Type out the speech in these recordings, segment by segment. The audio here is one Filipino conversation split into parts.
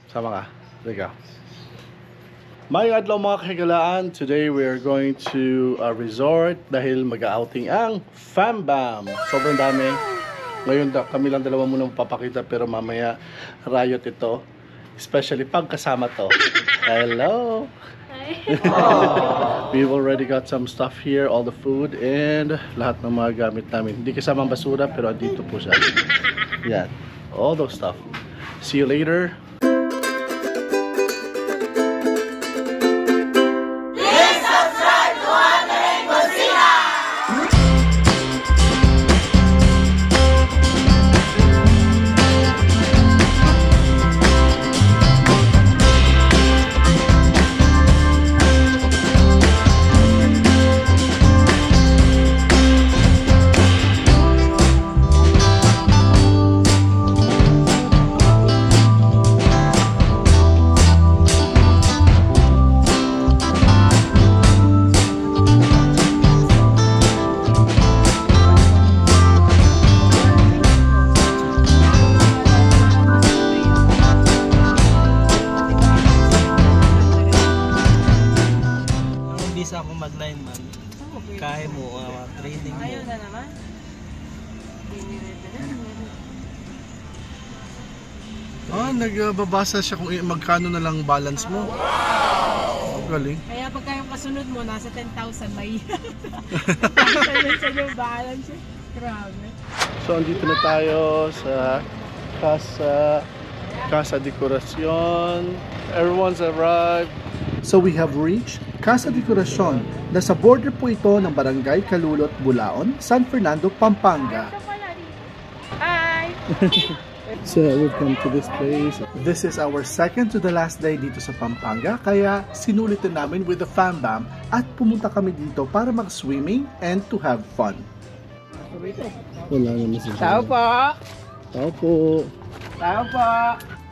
Sama ka. Sige. Mayong adlaw mga kahigalaan. Today we are going to a resort dahil mag-outing ang FamBam. Sobrang dami. Ngayon kami lang dalawa muna magpapakita pero mamaya riot ito. Especially pag kasama to. Hello! We've already got some stuff here, all the food and lahat ng mga gamit namin. Hindi kasama ang basura pero andito po siya. Yan. All those stuff. See you later. Bisa ako mag-9 man. Kaya mo training mo. Ayaw na naman. Nagbabasa siya kung magkano na lang balance mo. Wow! Galing. Kaya pag kayong kasunod mo, nasa 10,000 may 10,000 sa yung balance. Grabe. So, andito na tayo sa Casa Decoración. Everyone's arrived. So we have reached Casa Decoración. Nasa border po ito ng Barangay Calulot, Bulaon, San Fernando, Pampanga. Hi! So we've come to this place. This is our second to the last day dito sa Pampanga. Kaya sinulitin namin with the FamBam at pumunta kami dito para mag-swimming and to have fun. Wala naman siya. Tao po! Tao po! Tao po!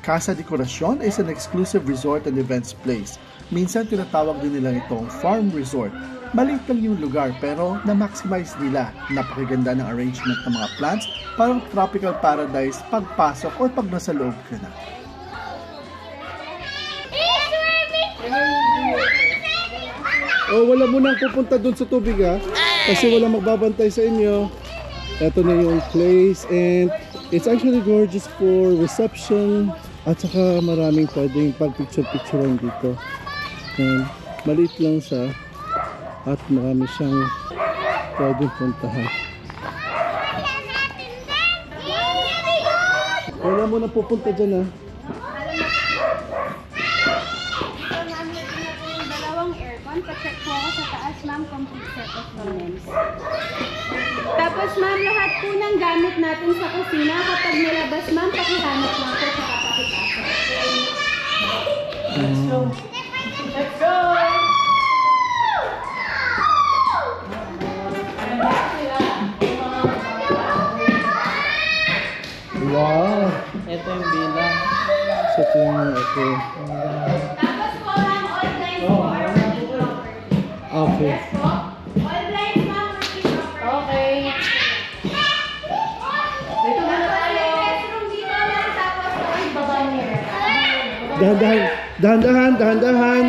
Casa Decoración is an exclusive resort and events place. Minsan tinatawag din nila itong farm resort. Maliit lang yung lugar pero na-maximize nila. Napakaganda ng arrangement ng mga plants, parang tropical paradise pagpasok or pag nasa loob ka na. Oh, wala mo nang pupunta dun sa tubig ha, kasi wala magbabantay sa inyo. Ito na yung place and it's actually gorgeous for reception at saka maraming pwedeng pag-picture-picturean dito. And maliit lang siya at marami siyang pwedeng puntahan. Wala mo na pupunta dyan ha. Dalawang aircon, pa-check po ako sa taas ma'am, complete set of linens. Tapos ma'am, lahat po ng gamit natin sa kusina, kapag nilabas ma'am, pakihanap lang po sa kapakipasok. Let's go! Let's go! Wow! Ito yung bilang. So ito yung okay. Tapos po ma'am, all blinds po are working properly. Okay. Yes po. All blinds ma'am, working properly. Okay. Dito na tayo. Restroom dito ma'am, tapos po yung baba mirror. Dahan-dahan.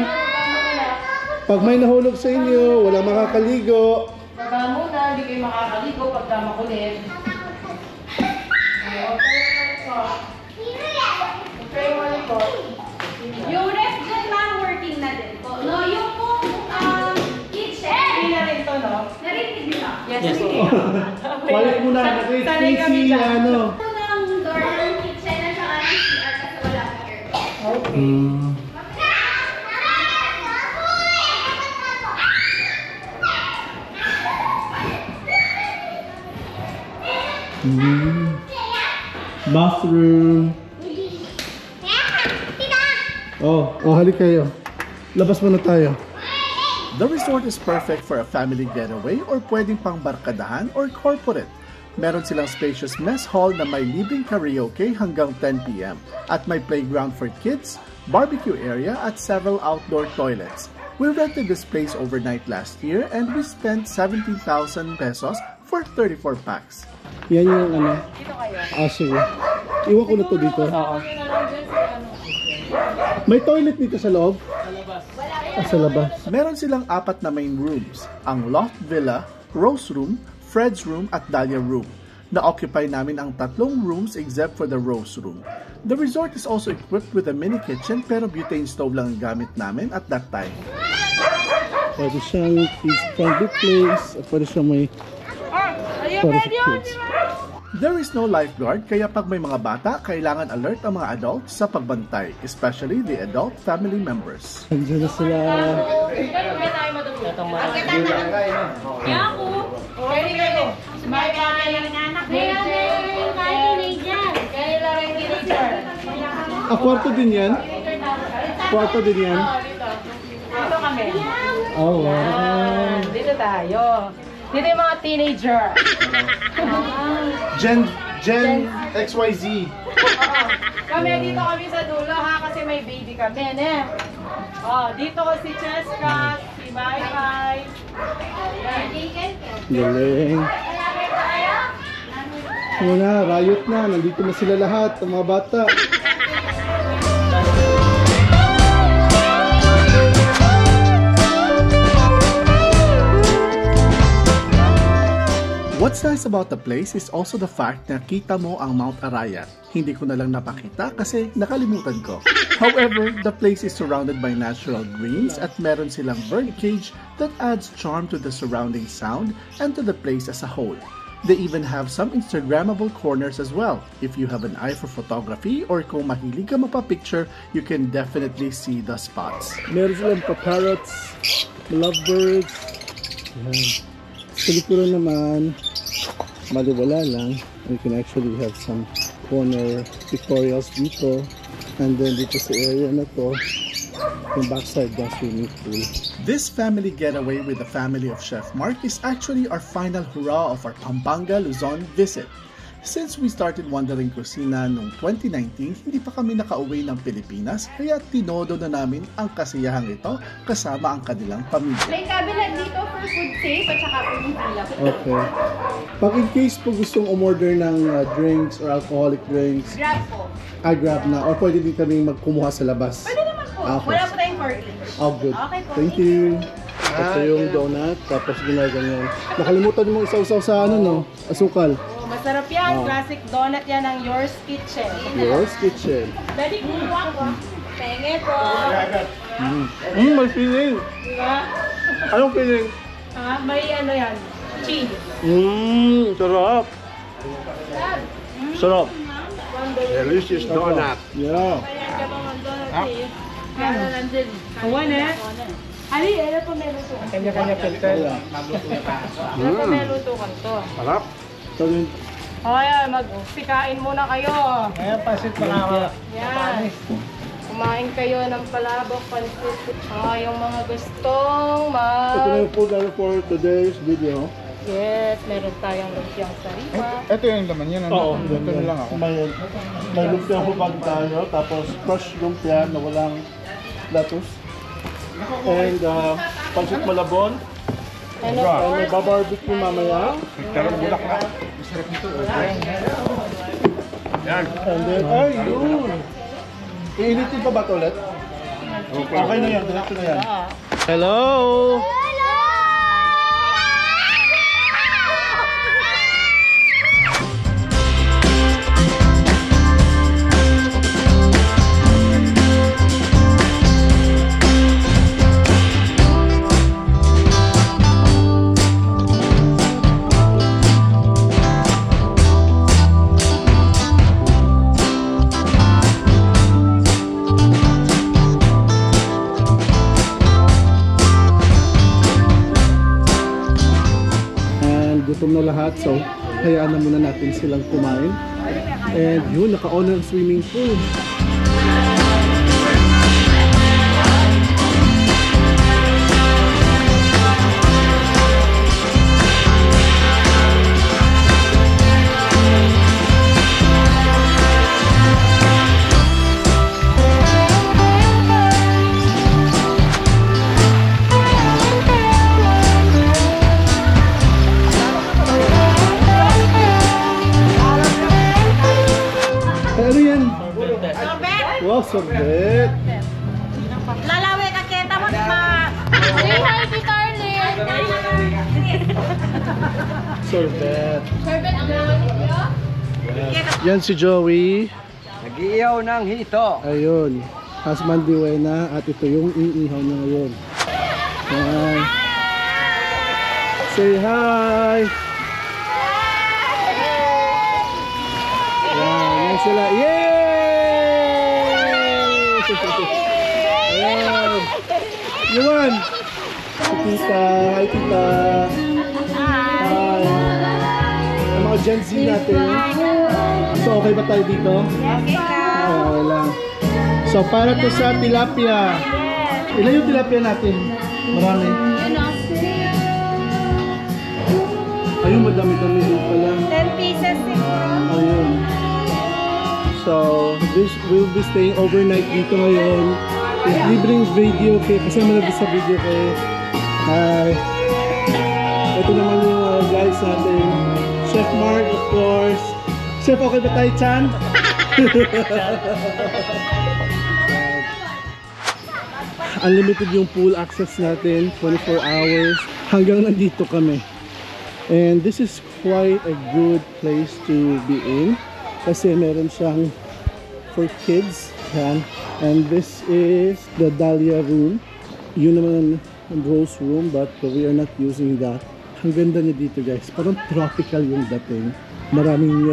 Pag may nahulog sa inyo, wala makakaligo. Baba muna, hindi kayo makakaligo pagka makulit. Yung ref dyan ma'am, working na din po. No, yung pong kitchen. Hindi na rin to, no? Narinig nila. Yes. Balik muna, Sanay kami dyan. ano. Ito ng door ng kitchen at saka ng CR kasi wala pang aircon. Okay. Bathroom. Halik kayo. Labas muna tayo. The resort is perfect for a family getaway or pwedeng pang barkadahan or corporate. Meron silang spacious mess hall na may libreng karaoke hanggang 10 p.m. at may playground for kids, barbecue area at several outdoor toilets. We rented this place overnight last year and we spent 17,000 pesos for 34 packs. Yan yung ano? Dito kayo. Sige. Iwan ko na to dito. Oo. May toilet dito sa loob? Sa labas. Meron silang 4 na main rooms. Ang Loft Villa, Rose Room, Fred's Room at Dahlia Room. Na-occupy namin ang 3 rooms except for the Rose Room. The resort is also equipped with a mini kitchen pero butane stove lang ang gamit namin at that time. Pwede siyang kids-friendly place at pwede siyang may para sa kids. There is no lifeguard kaya pag may mga bata, kailangan alert ang mga adults sa pagbantay, especially the adult family members. Andiyan na sila. Kwarto din yan? Kwarto din yan? Dito kami. Oh, wow. Dito tayo. Dito yung mga teenager. Gen XYZ. Kami dito kami sa dulo ha kasi may baby kami, ne? Oh, dito ko si Cheska, si Mai. Galing. Muna, riot na. Nandito na sila lahat, ang mga bata. What's nice about the place is also the fact na kita mo ang Mount Arayat. Hindi ko na lang napakita kasi nakalimutan ko. However, the place is surrounded by natural greens at meron silang bird cage that adds charm to the surrounding sound and to the place as a whole. They even have some Instagrammable corners as well. If you have an eye for photography or kung mahilig ka mapapicture, you can definitely see the spots. Meron silang pa-parrots, lovebirds. Sa likuran naman, maliwala lang. You can actually have some corner pictorials dito. And then dito sa area na to, yung backside ng swimming pool. This family getaway with the family of Chef Mark is actually our final hurrah of our Pampanga, Luzon visit. Since we started Wandering Kusina noong 2019, hindi pa kami nakauwi ng Pilipinas, kaya tinodo na namin ang kasiyahang ito kasama ang kanilang pamilya. May cabinet dito for food safe at saka for yung pila. Okay. Pag in case po gustong umorder ng drinks or alcoholic drinks, Grab po. grab na. Or pwede din kami magkumuha sa labas. Pwede naman po. Okay. Wala po tayong for each. Oh, good. Okay po. Thank you. Ito yung donut, tapos ginaganyan. Nakalimutan mo isaw-saw sa ano, no? Asukal. Oh, masarap yan. Classic donut yan ng Yours Kitchen. Yours Kitchen. Dali, kumuha ko. Penge po. May feeling. Diba? Anong feeling? Ha? May ano yan. Cheese. Sarap. Sarap. Delicious donut. Yeah. Awan eh. Ali, ano pa meron to? Kanya-kanya filter. Ano pa meron to kanto? Sarap. Kaya, magsikain muna kayo. Ayan, pasit pa Yan. Kumain kayo ng palabok, pansit. Yung mga gustong Ito na yung food for today's video. Yes, meron tayong lumpiang sariwa. Ito yung laman yan. Oo, Ito na lang ako. May lumpia hubad tayo, tapos fresh lumpia na walang lettuce. And pansit malabon. Ano And may barbecue mamaya. Nagkaroon bulak na. Masarap nito. Yan. And then, ayun! Iinitin pa ba ito ulit? Okay na yan, diretso na yan. Hello! Gutom na lahat, so hayaan na muna natin silang kumain. And yun, naka-on ang swimming pool. Wow, sorbet! Lalawi ka kita mo ma. Say hi, Tita Arlene. Sorbet. Sherbet ang mga. Yan si Joey. Nag-iiyaw ng hito. Ayun. Hasman Diwena at ito yung iihaw niya ngayon. Yan. Say hi! Yan sila. Yay! Ayan. Yuan! Si Tita. Hi, Tita. Hi. Ang mga Gen Z natin. So, okay ba tayo dito? Okay lang. So, para to sa tilapia. Ilan yung tilapia natin? Marami. Ayun, madami-dami din pala. 10 pieces siguro. Ayun. So, this will be staying overnight dito ngayon. With libreng video kay, kasama na sa video kay. Hi. Ito naman yung guys natin. Chef Mark, of course. Chef, okay ba tayo, Chan? Unlimited yung pool access natin, 24 hours. Hanggang nandito kami. And this is quite a good place to be in. Kasi meron siyang for kids. Yan. And this is the Dahlia room. Yun naman ang Rose room, but we are not using that. Ang ganda niya dito guys. Parang tropical yung dating. Maraming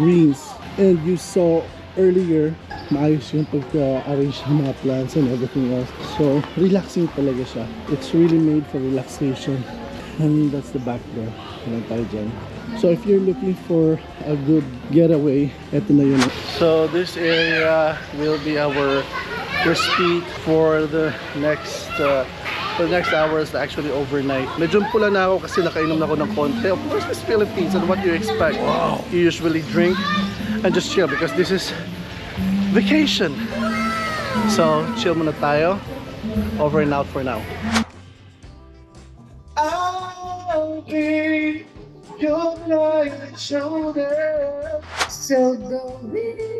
greens. And you saw earlier, maayos yung pag-arrange ng mga plants and everything else. So, relaxing talaga siya. It's really made for relaxation. And that's the back door. Ayan tayo dyan. So, if you're looking for a good getaway, eto na yun. So, this area will be our speed for the next hours, actually overnight. Medyo pula na ako kasi nakainom na ako ng konti. Of course, this Philippines and what you expect. Wow. You usually drink and just chill because this is vacation. So, chill muna tayo. Over and out for now. I'll be your light and shoulder. So go easy.